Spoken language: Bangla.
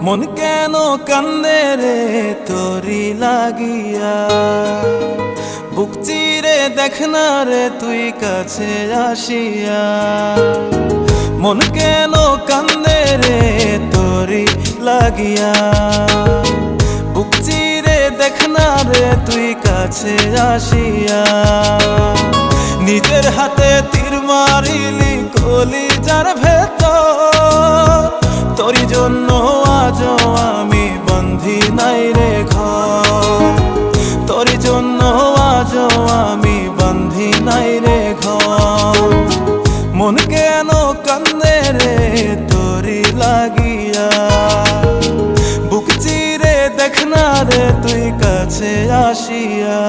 মন কেন কান্দে রে তোরি লাগিয়া, বুক চিরে দেখ না রে তুই কাছে আসিয়া। মন কেন কান্দে রে তোরি লাগিয়া, বুক চিরে দেখ না রে তুই কাছে আসিয়া। নিজের হাতে তীর মারিলি কলিজার ভেতর, তোরি জন্য আজও আমি বন্ধি নাই রে ঘর, তোরি জন্য আজও আমি বন্ধি নাই রে ঘর। মন কেন কান্দে রে তোরি লাগিয়া, বুক চিরে দেখ না রে তুই কাছে আসিয়া।